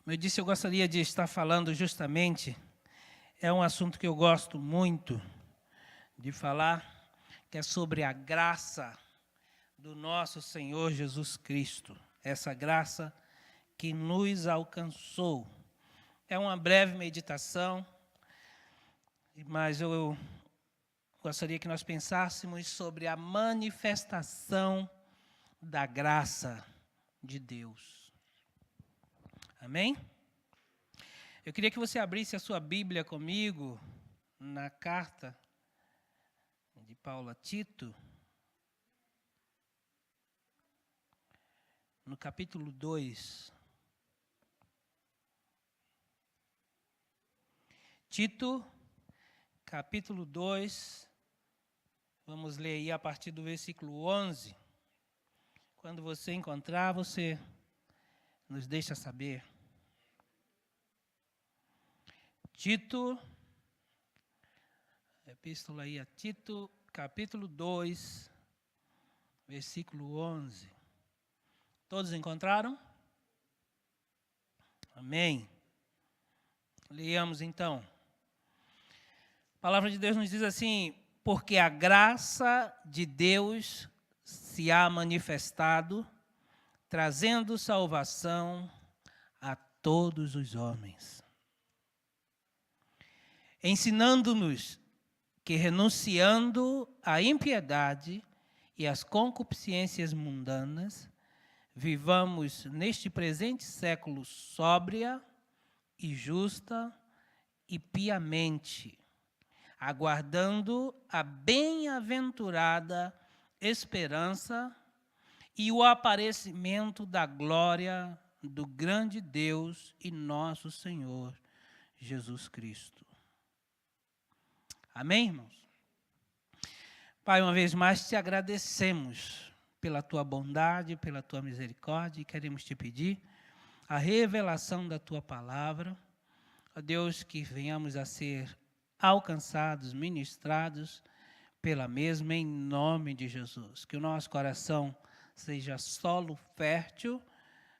Como eu disse, eu gostaria de estar falando justamente, é um assunto que eu gosto muito de falar, que é sobre a graça do nosso Senhor Jesus Cristo. Essa graça que nos alcançou. É uma breve meditação, mas eu gostaria que nós pensássemos sobre a manifestação da graça de Deus. Amém? Eu queria que você abrisse a sua Bíblia comigo na carta de Paulo a Tito, no capítulo 2. Tito, capítulo 2, vamos ler aí a partir do versículo 11. Quando você encontrar, você nos deixa saber. Tito, epístola aí a Tito, capítulo 2, versículo 11. Todos encontraram? Amém. Leamos então. A palavra de Deus nos diz assim: porque a graça de Deus se há manifestado, trazendo salvação a todos os homens, ensinando-nos que, renunciando à impiedade e às concupiscências mundanas, vivamos neste presente século sóbria e justa e piamente, aguardando a bem-aventurada esperança e o aparecimento da glória do grande Deus e nosso Senhor Jesus Cristo. Amém, irmãos? Pai, uma vez mais te agradecemos pela tua bondade, pela tua misericórdia, e queremos te pedir a revelação da tua palavra. Ó Deus, que venhamos a ser alcançados, ministrados pela mesma, em nome de Jesus. Que o nosso coração seja solo fértil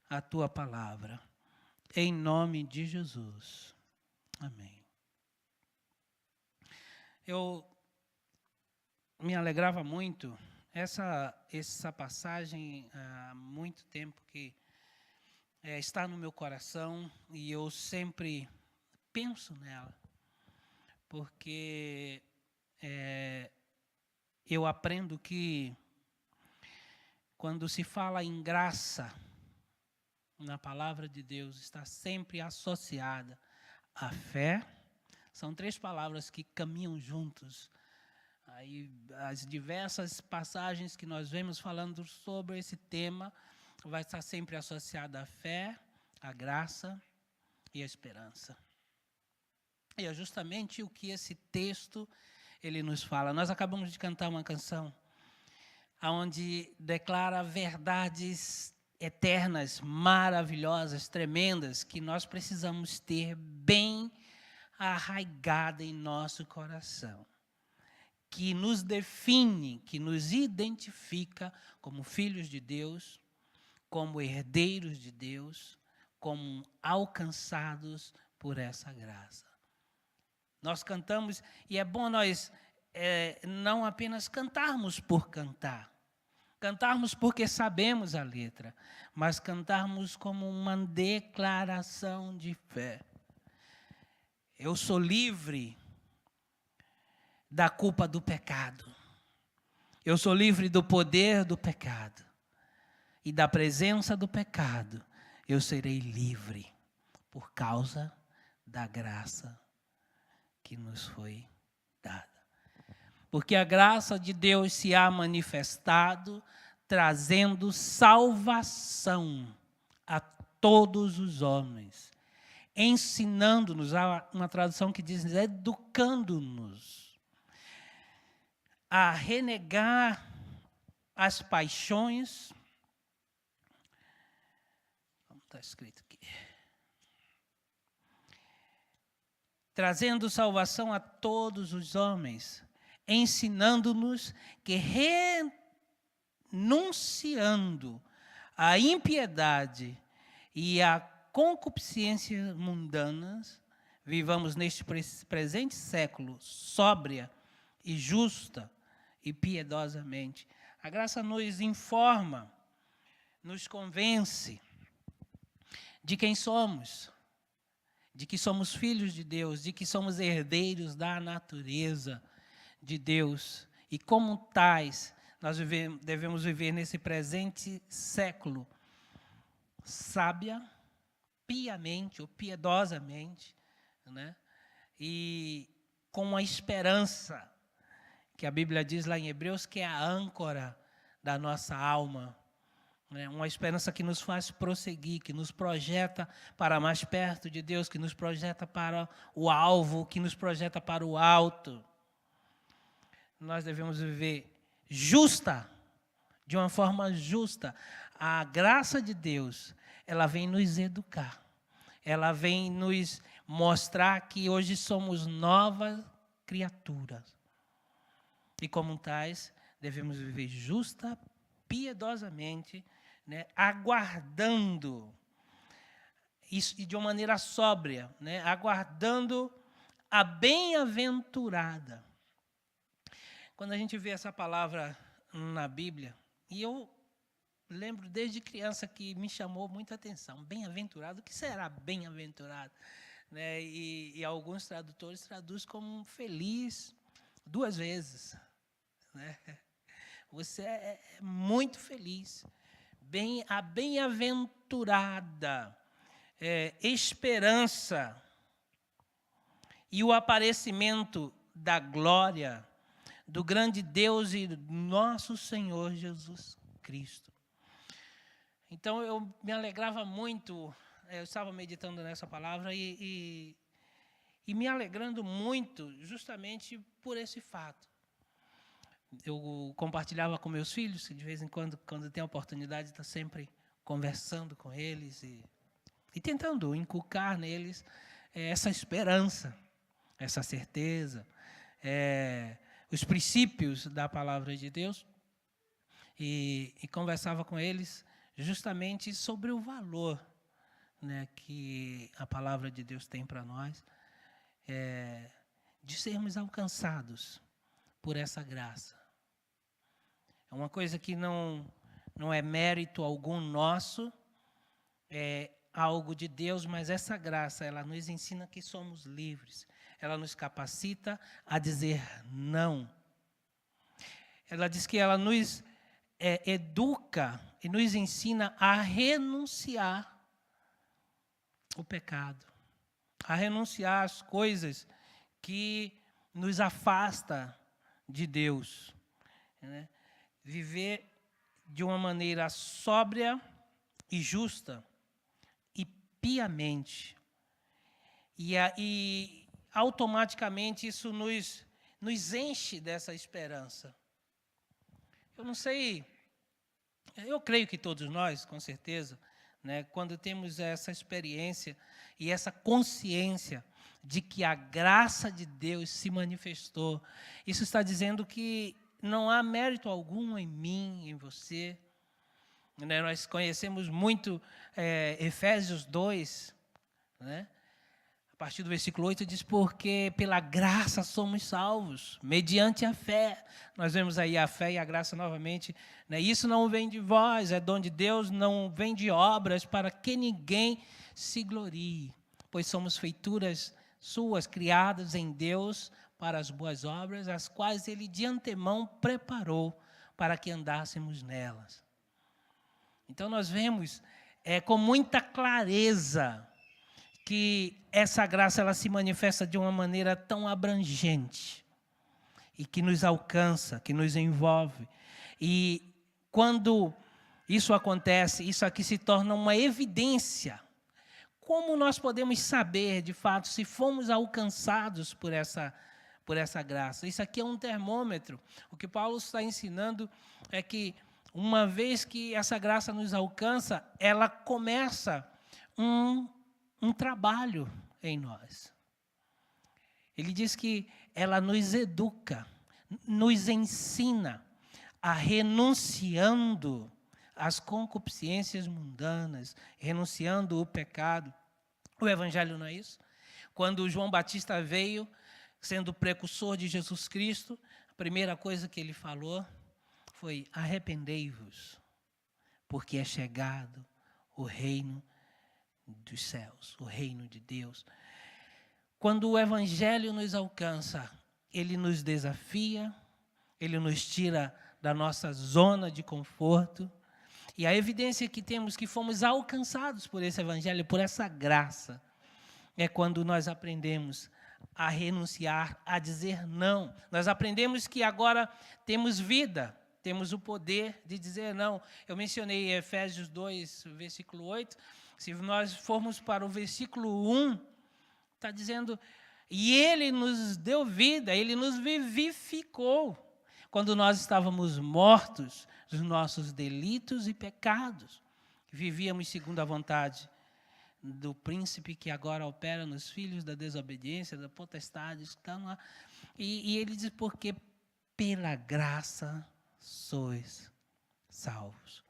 à tua palavra. Em nome de Jesus. Amém. Eu me alegrava muito, essa passagem há muito tempo que está no meu coração e eu sempre penso nela, porque eu aprendo que quando se fala em graça, na palavra de Deus, está sempre associada à fé. São três palavras que caminham juntos. Aí, as diversas passagens que nós vemos falando sobre esse tema, vai estar sempre associada à fé, à graça e à esperança. E é justamente o que esse texto ele nos fala. Nós acabamos de cantar uma canção onde declara verdades eternas, maravilhosas, tremendas, que nós precisamos ter bem arraigada em nosso coração, que nos define, que nos identifica como filhos de Deus, como herdeiros de Deus, como alcançados por essa graça. Nós cantamos, e é bom nós não apenas cantarmos por cantar, cantarmos porque sabemos a letra, mas cantarmos como uma declaração de fé. Eu sou livre da culpa do pecado. Eu sou livre do poder do pecado. E da presença do pecado, eu serei livre por causa da graça que nos foi dada. Porque a graça de Deus se há manifestado, trazendo salvação a todos os homens, ensinando-nos, há uma tradução que diz, educando-nos a renegar as paixões. Como está escrito aqui? Trazendo salvação a todos os homens, ensinando-nos que, renunciando à impiedade e à concupiscências mundanas, vivamos neste presente século sóbria e justa e piedosamente. A graça nos informa, nos convence de quem somos, de que somos filhos de Deus, de que somos herdeiros da natureza de Deus. E como tais, nós devemos viver nesse presente século sábia, piamente ou piedosamente, né? E com a esperança, que a Bíblia diz lá em Hebreus, que é a âncora da nossa alma, né? Uma esperança que nos faz prosseguir, que nos projeta para mais perto de Deus, que nos projeta para o alvo, que nos projeta para o alto. Nós devemos viver justa, de uma forma justa. A graça de Deus, ela vem nos educar. Ela vem nos mostrar que hoje somos novas criaturas. E como tais, devemos viver justa, piedosamente, né, aguardando, isso, e de uma maneira sóbria, né, aguardando a bem-aventurada. Quando a gente vê essa palavra na Bíblia, e eu lembro desde criança que me chamou muita atenção, bem-aventurado, o que será bem-aventurado? Né? E alguns tradutores traduzem como feliz 2 vezes. Né? Você é muito feliz. A bem-aventurada esperança e o aparecimento da glória do grande Deus e nosso Senhor Jesus Cristo. Então, eu me alegrava muito, eu estava meditando nessa palavra e me alegrando muito justamente por esse fato. Eu compartilhava com meus filhos, que de vez em quando tem a oportunidade, está sempre conversando com eles e tentando inculcar neles essa esperança, essa certeza, os princípios da palavra de Deus, e conversava com eles justamente sobre o valor, né, que a palavra de Deus tem para nós, de sermos alcançados por essa graça. É uma coisa que não é mérito algum nosso, é algo de Deus, mas essa graça, ela nos ensina que somos livres. Ela nos capacita a dizer não. Ela diz que ela nos educa e nos ensina a renunciar o pecado, a renunciar às coisas que nos afastam de Deus, né? Viver de uma maneira sóbria e justa e piamente. E automaticamente isso nos enche dessa esperança. Eu não sei, eu creio que todos nós, com certeza, né, quando temos essa experiência e essa consciência de que a graça de Deus se manifestou, isso está dizendo que não há mérito algum em mim, em você. Né, nós conhecemos muito Efésios 2, né? A partir do versículo 8 diz, porque pela graça somos salvos, mediante a fé. Nós vemos aí a fé e a graça novamente, né? Isso não vem de vós, é dom de Deus, não vem de obras, para que ninguém se glorie. Pois somos feituras suas, criadas em Deus para as boas obras, as quais Ele de antemão preparou para que andássemos nelas. Então nós vemos com muita clareza que essa graça ela se manifesta de uma maneira tão abrangente e que nos alcança, que nos envolve. E quando isso acontece, isso aqui se torna uma evidência. Como nós podemos saber, de fato, se fomos alcançados por essa graça? Isso aqui é um termômetro. O que Paulo está ensinando é que, uma vez que essa graça nos alcança, ela começa um trabalho em nós. Ele diz que ela nos educa, nos ensina a renunciando as concupiscências mundanas, renunciando o pecado. O Evangelho não é isso? Quando João Batista veio, sendo precursor de Jesus Cristo, a primeira coisa que ele falou foi: arrependei-vos, porque é chegado o reino dos céus, o reino de Deus. Quando o Evangelho nos alcança, ele nos desafia, ele nos tira da nossa zona de conforto. E a evidência que temos que fomos alcançados por esse Evangelho, por essa graça, é quando nós aprendemos a renunciar, a dizer não. Nós aprendemos que agora temos vida, temos o poder de dizer não. Eu mencionei Efésios 2, versículo 8. Se nós formos para o versículo 1, está dizendo: e Ele nos deu vida, Ele nos vivificou, quando nós estávamos mortos dos nossos delitos e pecados. Vivíamos segundo a vontade do príncipe que agora opera nos filhos da desobediência, da potestade. E ele diz: porque pela graça sois salvos.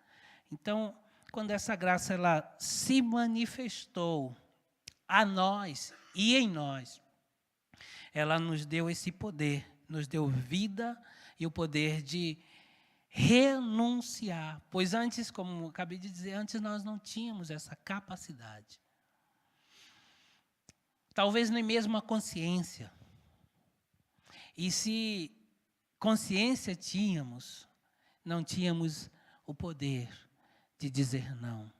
Então, quando essa graça ela se manifestou a nós e em nós, ela nos deu esse poder, nos deu vida e o poder de renunciar. Pois antes, como acabei de dizer, antes nós não tínhamos essa capacidade. Talvez nem mesmo a consciência. E se consciência tínhamos, não tínhamos o poder de dizer não.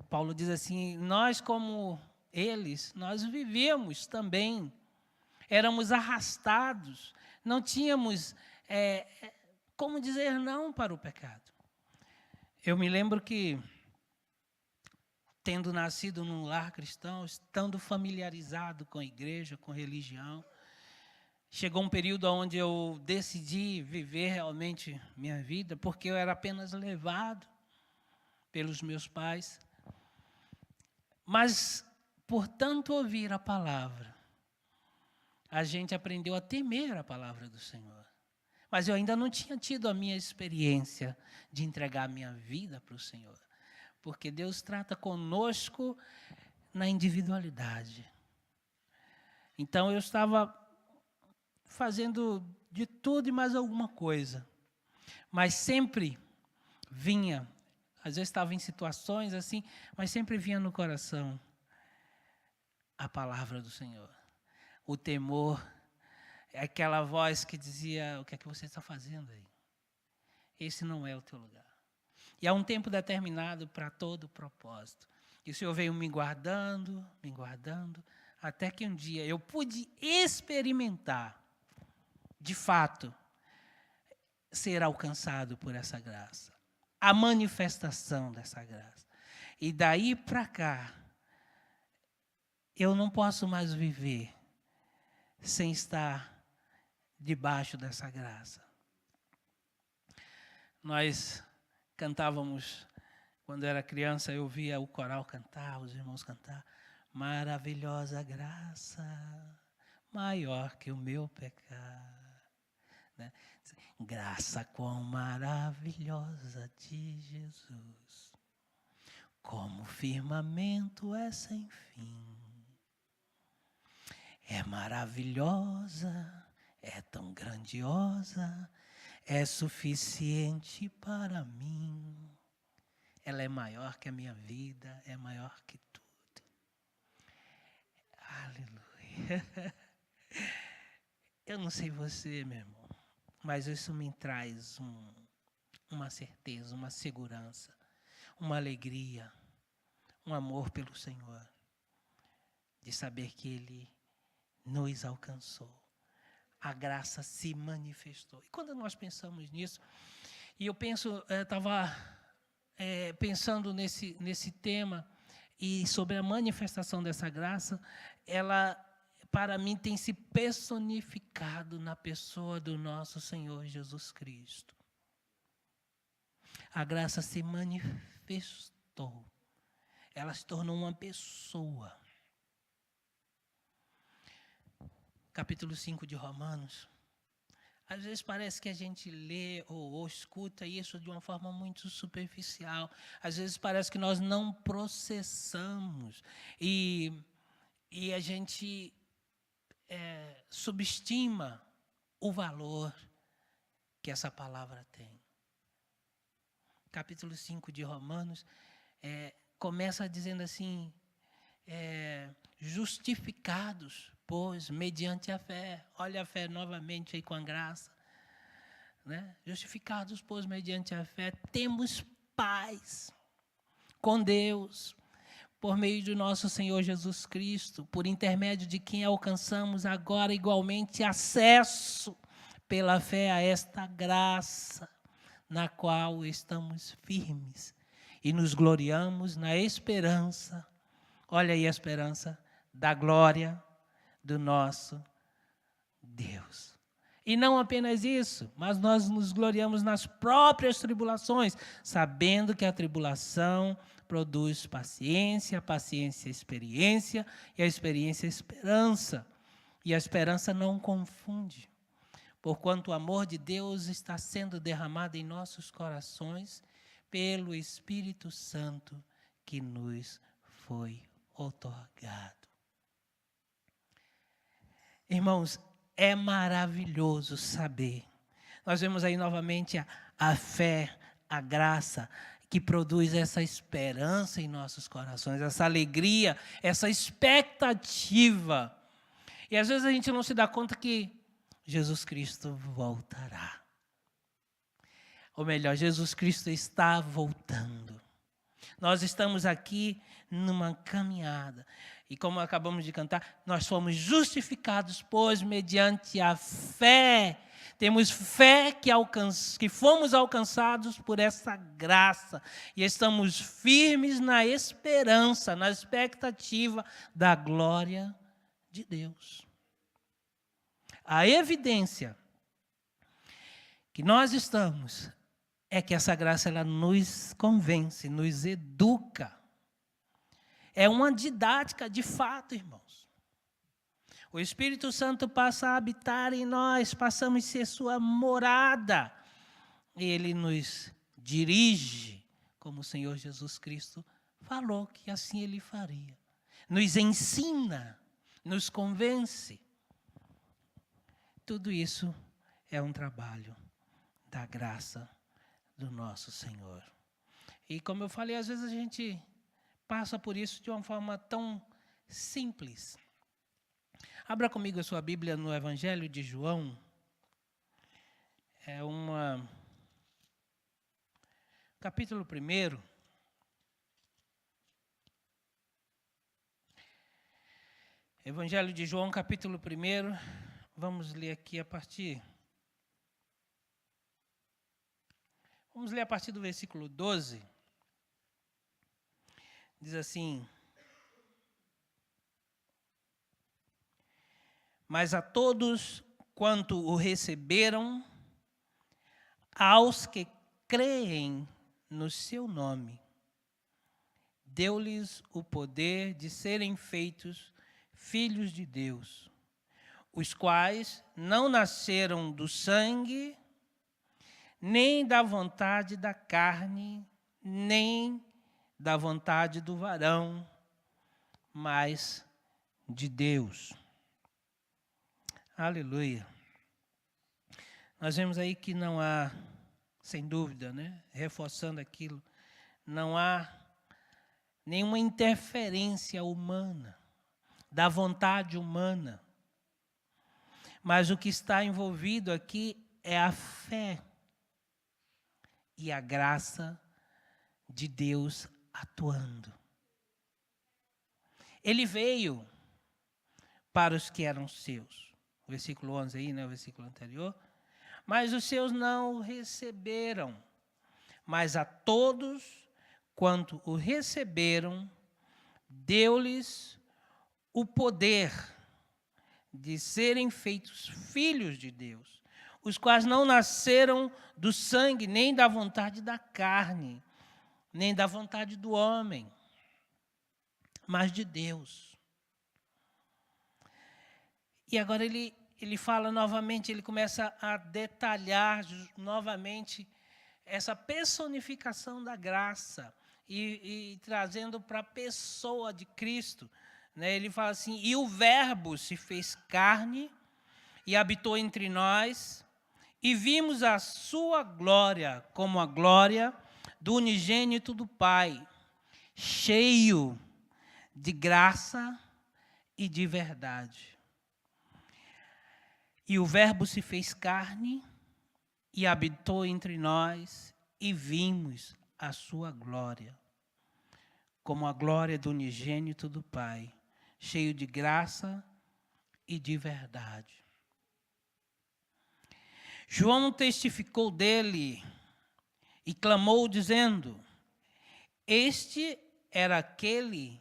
Paulo diz assim: nós como eles, nós vivíamos também, éramos arrastados, não tínhamos como dizer não para o pecado. Eu me lembro que, tendo nascido num lar cristão, estando familiarizado com a igreja, com religião, chegou um período onde eu decidi viver realmente minha vida, porque eu era apenas levado pelos meus pais. Mas, por tanto ouvir a palavra, a gente aprendeu a temer a palavra do Senhor. Mas eu ainda não tinha tido a minha experiência de entregar a minha vida para o Senhor. Porque Deus trata conosco na individualidade. Então, eu estava fazendo de tudo e mais alguma coisa. Mas sempre vinha, às vezes estava em situações assim, mas sempre vinha no coração a palavra do Senhor. O temor, aquela voz que dizia: o que é que você está fazendo aí? Esse não é o teu lugar. E há um tempo determinado para todo o propósito. E o Senhor veio me guardando, até que um dia eu pude experimentar, de fato, ser alcançado por essa graça. A manifestação dessa graça. E daí para cá, eu não posso mais viver sem estar debaixo dessa graça. Nós cantávamos, quando era criança, eu via o coral cantar, os irmãos cantar: maravilhosa graça, maior que o meu pecado. Né? Graça quão maravilhosa de Jesus, como o firmamento é sem fim. É maravilhosa, é tão grandiosa, é suficiente para mim. Ela é maior que a minha vida, é maior que tudo. Aleluia. Eu não sei você, meu irmão, mas isso me traz uma certeza, uma segurança, uma alegria, um amor pelo Senhor, de saber que Ele nos alcançou. A graça se manifestou. E quando nós pensamos nisso, e eu penso, estava pensando nesse tema e sobre a manifestação dessa graça, ela, para mim, tem se personificado na pessoa do nosso Senhor Jesus Cristo. A graça se manifestou. Ela se tornou uma pessoa. Capítulo 5 de Romanos, Às vezes parece que a gente lê ou escuta isso de uma forma muito superficial. Às vezes parece que nós não processamos. E a gente subestima o valor que essa palavra tem. Capítulo 5 de Romanos começa dizendo assim, justificados, pois, mediante a fé. Olha a fé novamente aí com a graça. Né? Justificados, pois, mediante a fé, temos paz com Deus, por meio do nosso Senhor Jesus Cristo, por intermédio de quem alcançamos agora igualmente acesso pela fé a esta graça, na qual estamos firmes e nos gloriamos na esperança. Olha aí a esperança da glória do nosso Deus. E não apenas isso, mas nós nos gloriamos nas próprias tribulações, sabendo que a tribulação produz paciência, a paciência experiência, e a experiência esperança. E a esperança não confunde, porquanto o amor de Deus está sendo derramado em nossos corações pelo Espírito Santo que nos foi outorgado. Irmãos, é maravilhoso saber. Nós vemos aí novamente a fé, a graça, que produz essa esperança em nossos corações, essa alegria, essa expectativa. E às vezes a gente não se dá conta que Jesus Cristo voltará. Ou melhor, Jesus Cristo está voltando. Nós estamos aqui numa caminhada. E como acabamos de cantar, nós fomos justificados, pois, mediante a fé. Temos fé que fomos alcançados por essa graça. E estamos firmes na esperança, na expectativa da glória de Deus. A evidência que nós estamos é que essa graça ela nos convence, nos educa. É uma didática de fato, irmãos. O Espírito Santo passa a habitar em nós, passamos a ser sua morada. Ele nos dirige, como o Senhor Jesus Cristo falou que assim Ele faria. Nos ensina, nos convence. Tudo isso é um trabalho da graça do nosso Senhor. E como eu falei, às vezes a gente passa por isso de uma forma tão simples. Abra comigo a sua Bíblia no Evangelho de João. Capítulo 1. Evangelho de João, capítulo 1. Vamos ler aqui Vamos ler a partir do versículo 12. Diz assim: mas a todos quanto o receberam, aos que creem no seu nome, deu-lhes o poder de serem feitos filhos de Deus, os quais não nasceram do sangue, nem da vontade da carne, nem da vontade do varão, mas de Deus. Aleluia. Nós vemos aí que não há, sem dúvida, né, reforçando aquilo, não há nenhuma interferência humana, da vontade humana. Mas o que está envolvido aqui é a fé e a graça de Deus atuando. Ele veio para os que eram seus. O versículo 11 aí, né, o versículo anterior. Mas os seus não o receberam. Mas a todos quanto o receberam, deu-lhes o poder de serem feitos filhos de Deus, os quais não nasceram do sangue, nem da vontade da carne, nem da vontade do homem, mas de Deus. E agora ele ele fala novamente, ele começa a detalhar novamente essa personificação da graça e trazendo para a pessoa de Cristo. Né? Ele fala assim, e o Verbo se fez carne e habitou entre nós, e vimos a sua glória como a glória do unigênito do Pai, cheio de graça e de verdade. E o Verbo se fez carne e habitou entre nós, e vimos a sua glória, como a glória do unigênito do Pai, cheio de graça e de verdade. João testificou dele e clamou, dizendo, este era aquele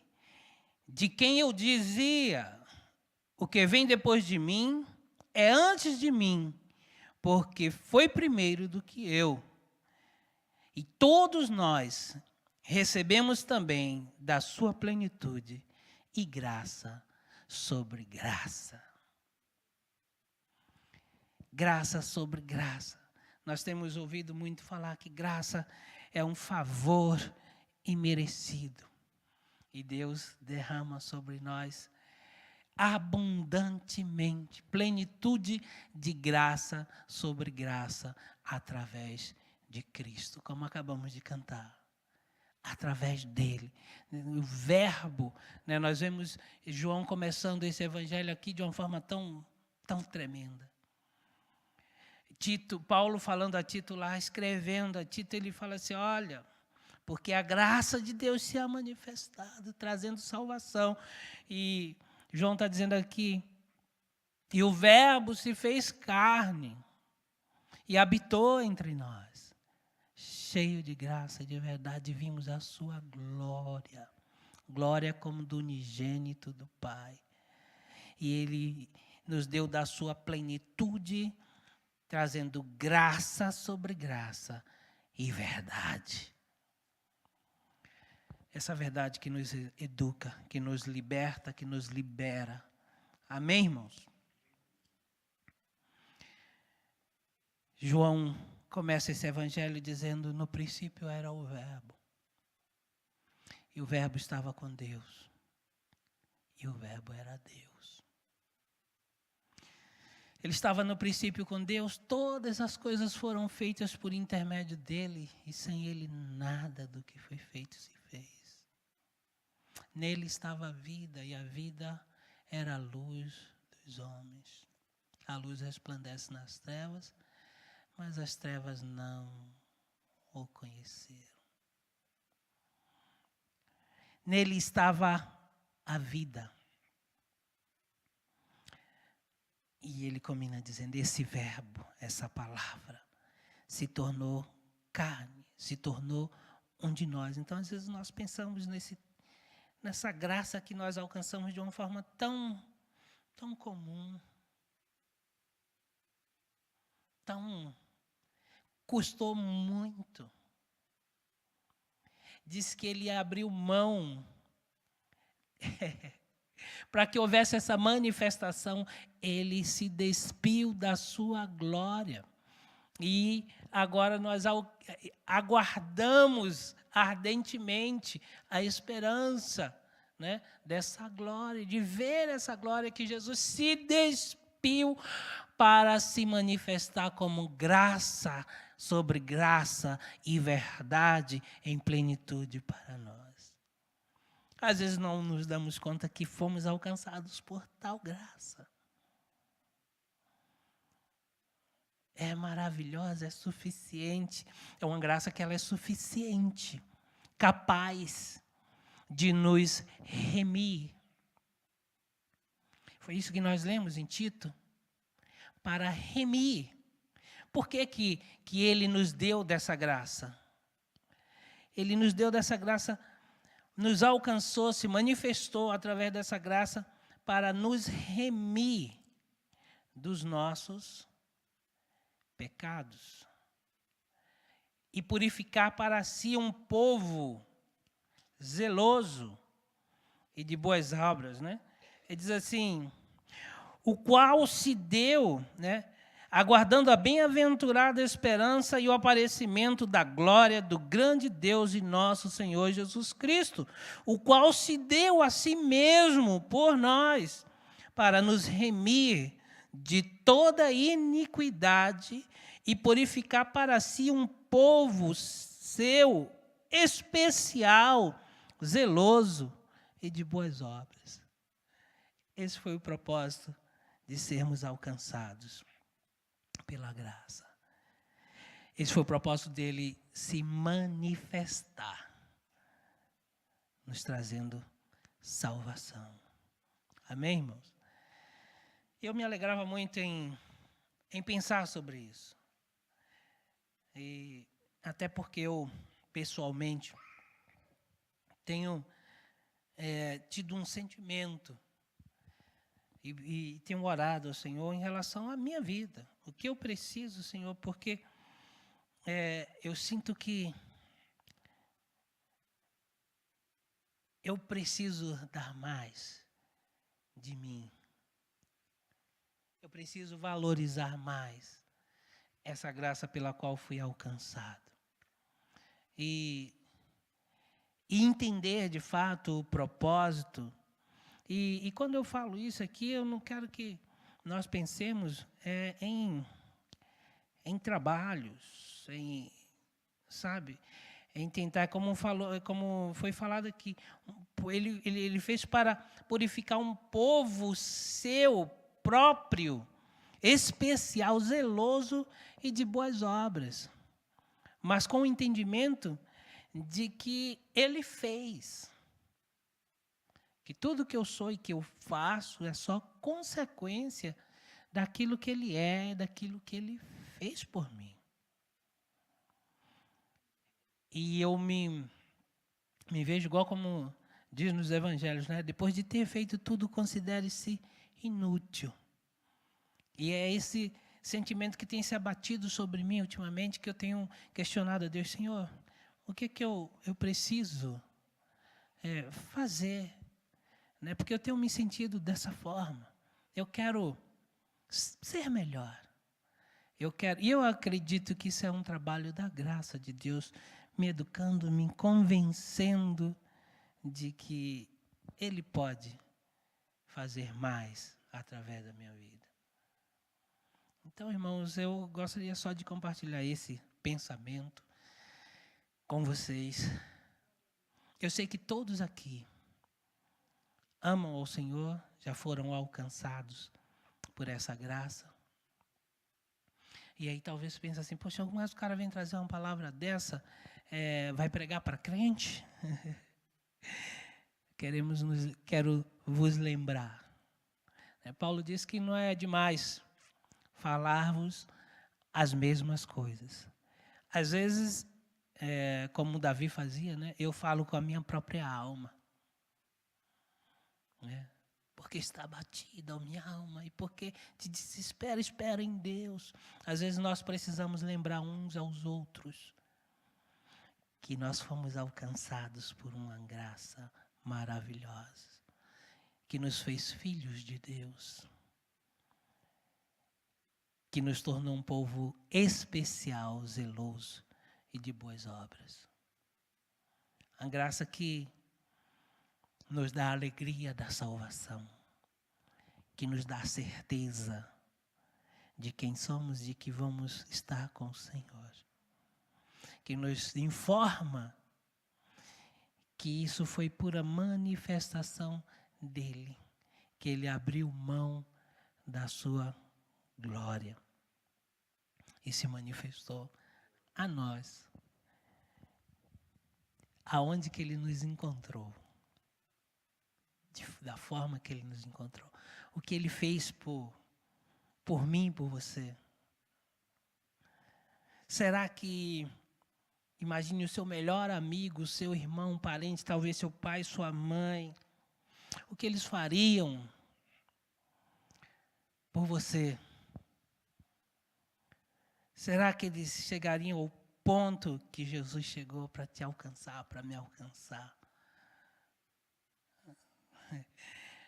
de quem eu dizia, o que vem depois de mim é antes de mim, porque foi primeiro do que eu. E todos nós recebemos também da sua plenitude e graça sobre graça. Graça sobre graça. Nós temos ouvido muito falar que graça é um favor imerecido. E Deus derrama sobre nós abundantemente, plenitude de graça sobre graça, através de Cristo, como acabamos de cantar. Através dele, o Verbo, né, nós vemos João começando esse evangelho aqui de uma forma tão tremenda. Tito, Paulo falando a Tito lá, escrevendo a Tito, ele fala assim, olha, porque a graça de Deus se ha manifestado, trazendo salvação. E João está dizendo aqui, e o Verbo se fez carne e habitou entre nós, cheio de graça e de verdade, vimos a sua glória, glória como do unigênito do Pai. E ele nos deu da sua plenitude, trazendo graça sobre graça e verdade. Essa verdade que nos educa, que nos liberta, que nos libera. Amém, irmãos? João começa esse evangelho dizendo, no princípio era o Verbo. E o Verbo estava com Deus. E o Verbo era Deus. Ele estava no princípio com Deus, todas as coisas foram feitas por intermédio dele, e sem ele nada do que foi feito se fez. Nele estava a vida, e a vida era a luz dos homens. A luz resplandece nas trevas, mas as trevas não o conheceram. Nele estava a vida. E ele combina dizendo, esse verbo, essa palavra, se tornou carne, se tornou um de nós. Então, às vezes, nós pensamos nessa graça que nós alcançamos de uma forma tão comum, custou muito. Diz que ele abriu mão para que houvesse essa manifestação, ele se despiu da sua glória. E agora nós aguardamos ardentemente a esperança, né, dessa glória, de ver essa glória que Jesus se despiu para se manifestar como graça sobre graça e verdade em plenitude para nós. Às vezes não nos damos conta que fomos alcançados por tal graça. É maravilhosa, é suficiente. É uma graça que ela é suficiente, capaz de nos remir. Foi isso que nós lemos em Tito. Para remir. Por que ele nos deu dessa graça? Ele nos deu dessa graça, nos alcançou, se manifestou através dessa graça para nos remir dos nossos pecados e purificar para si um povo zeloso e de boas obras, né? Ele diz assim, o qual se deu, né, aguardando a bem-aventurada esperança e o aparecimento da glória do grande Deus e nosso Senhor Jesus Cristo, o qual se deu a si mesmo por nós, para nos remir de toda iniquidade e purificar para si um povo seu, especial, zeloso e de boas obras. Esse foi o propósito de sermos alcançados pela graça. Esse foi o propósito dele se manifestar, nos trazendo salvação. Amém, irmãos? Eu me alegrava muito em pensar sobre isso. E até porque eu, pessoalmente, tenho tido um sentimento e tenho orado ao Senhor em relação à minha vida. O que eu preciso, Senhor, porque eu sinto que eu preciso dar mais de mim. Eu preciso valorizar mais essa graça pela qual fui alcançado. E entender, de fato, o propósito. E quando eu falo isso aqui, eu não quero que nós pensemos em trabalhos, sabe? Em tentar, como foi falado aqui, ele fez para purificar um povo seu próprio, especial, zeloso e de boas obras. Mas com o entendimento de que ele fez. Que tudo que eu sou e que eu faço é só consequência daquilo que ele é, daquilo que ele fez por mim. E eu me vejo igual como diz nos evangelhos, né? Depois de ter feito tudo, considere-se inútil. E é esse sentimento que tem se abatido sobre mim ultimamente, que eu tenho questionado a Deus, Senhor, o que eu preciso fazer? Né? Porque eu tenho me sentido dessa forma. Eu quero ser melhor. E eu acredito que isso é um trabalho da graça de Deus, me educando, me convencendo de que Ele pode fazer mais através da minha vida. Então, irmãos, eu gostaria só de compartilhar esse pensamento com vocês. Eu sei que todos aqui amam ao Senhor, já foram alcançados por essa graça. E aí talvez pense assim, poxa, mas o cara vem trazer uma palavra dessa, vai pregar para crente? Quero vos lembrar. Paulo diz que não é demais falar-vos as mesmas coisas. Às vezes, como Davi fazia, né, eu falo com a minha própria alma. Né? Porque está abatida a minha alma e porque te desespera, espera em Deus. Às vezes nós precisamos lembrar uns aos outros que nós fomos alcançados por uma graça maravilhosa, que nos fez filhos de Deus, que nos tornou um povo especial, zeloso e de boas obras. A graça que nos dá a alegria da salvação, que nos dá a certeza de quem somos e que vamos estar com o Senhor. Que nos informa que isso foi pura manifestação dele, que ele abriu mão da sua glória e se manifestou a nós. Aonde que ele nos encontrou? Da forma que ele nos encontrou. O que ele fez por mim e por você. Será que, imagine o seu melhor amigo, o seu irmão, parente, talvez seu pai, sua mãe, o que eles fariam por você? Será que eles chegariam ao ponto que Jesus chegou para te alcançar, para me alcançar?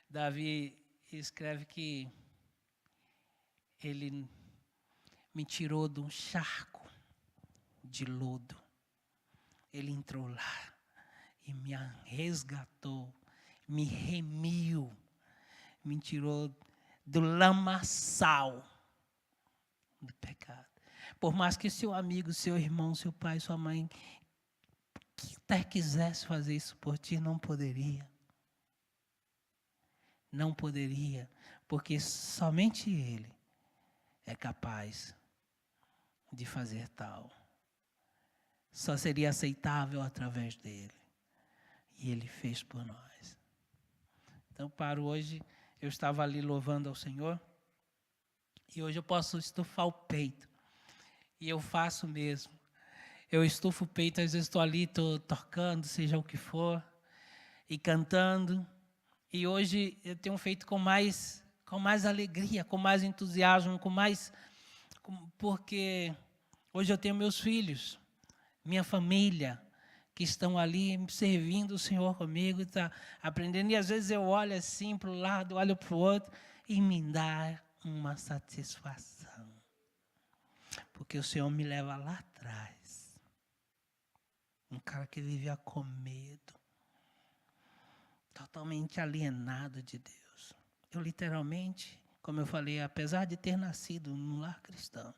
Davi escreve que Ele me tirou de um charco de lodo. Ele entrou lá e me resgatou, me remiu, me tirou do lamaçal do pecado. Por mais que seu amigo, seu irmão, seu pai, sua mãe até quisesse fazer isso por ti, não poderia. Não poderia, porque somente Ele é capaz de fazer tal. Só seria aceitável através dele. E Ele fez por nós. Então, para hoje, eu estava ali louvando ao Senhor. E hoje eu posso estufar o peito. E eu faço mesmo. Eu estufo o peito, às vezes estou ali, estou tocando, seja o que for, e cantando. E hoje eu tenho feito com mais alegria, com mais entusiasmo, porque hoje eu tenho meus filhos, minha família, que estão ali servindo o Senhor comigo, está aprendendo. E às vezes eu olho assim para o lado, olho para o outro, e me dá uma satisfação. Porque o Senhor me leva lá atrás. Um cara que vivia com medo. Totalmente alienado de Deus. Eu literalmente, como eu falei, apesar de ter nascido num lar cristão,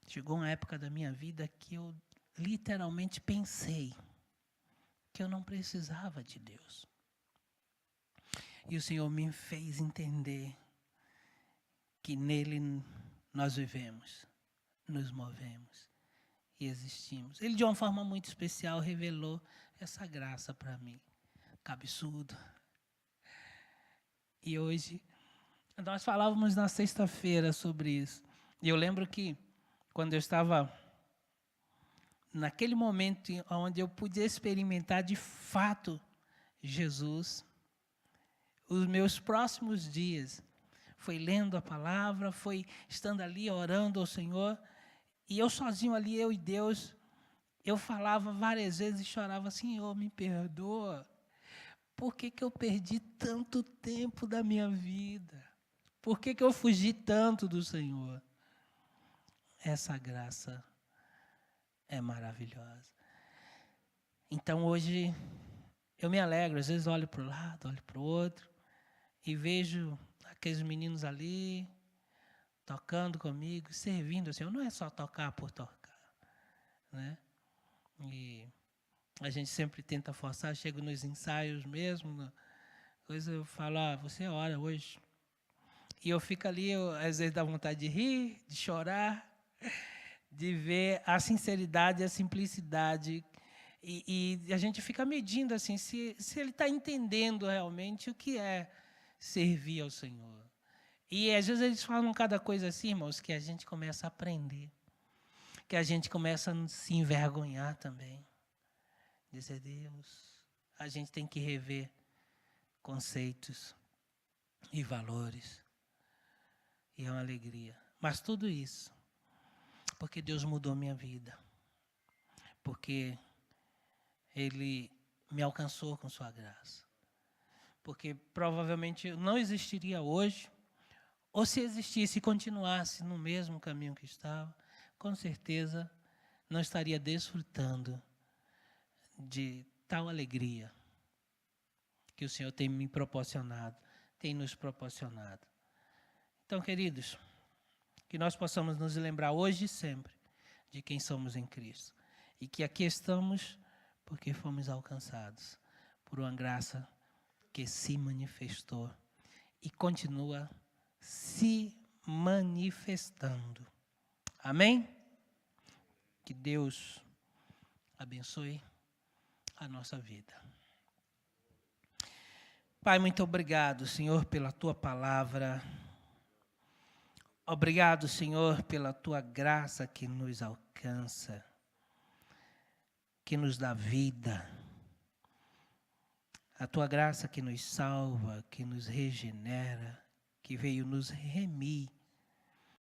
chegou uma época da minha vida que eu literalmente pensei que eu não precisava de Deus. E o Senhor me fez entender que nele nós vivemos, nos movemos e existimos. Ele, de uma forma muito especial, revelou essa graça para mim. Cabeçudo. E hoje, nós falávamos na sexta-feira sobre isso. E eu lembro que, quando eu estava naquele momento onde eu podia experimentar de fato Jesus, os meus próximos dias foi lendo a palavra, foi estando ali orando ao Senhor, e eu sozinho ali, eu e Deus, eu falava várias vezes e chorava: Senhor, me perdoa. Por que eu perdi tanto tempo da minha vida? Por que eu fugi tanto do Senhor? Essa graça é maravilhosa. Então hoje eu me alegro, às vezes olho para o lado, olho para o outro e vejo aqueles meninos ali tocando comigo, servindo assim. Não é só tocar por tocar, né? E a gente sempre tenta forçar, chego nos ensaios mesmo, coisa eu falo: você ora hoje. E eu fico ali, às vezes dá vontade de rir, de chorar, de ver a sinceridade e a simplicidade. E a gente fica medindo assim, se ele está entendendo realmente o que é servir ao Senhor. E às vezes eles falam cada coisa assim, irmãos, que a gente começa a aprender. Que a gente começa a se envergonhar também. Dizer: Deus, a gente tem que rever conceitos e valores. E é uma alegria. Mas tudo isso, porque Deus mudou minha vida. Porque Ele me alcançou com sua graça. Porque provavelmente eu não existiria hoje, ou se existisse e continuasse no mesmo caminho que estava, com certeza não estaria desfrutando de tal alegria que o Senhor tem me proporcionado, tem nos proporcionado. Então, queridos, que nós possamos nos lembrar hoje e sempre de quem somos em Cristo. E que aqui estamos porque fomos alcançados por uma graça que se manifestou e continua se manifestando. Amém? Que Deus abençoe a nossa vida. Pai, muito obrigado, Senhor, pela Tua palavra. Obrigado, Senhor, pela Tua graça que nos alcança, que nos dá vida. A Tua graça que nos salva, que nos regenera, que veio nos remir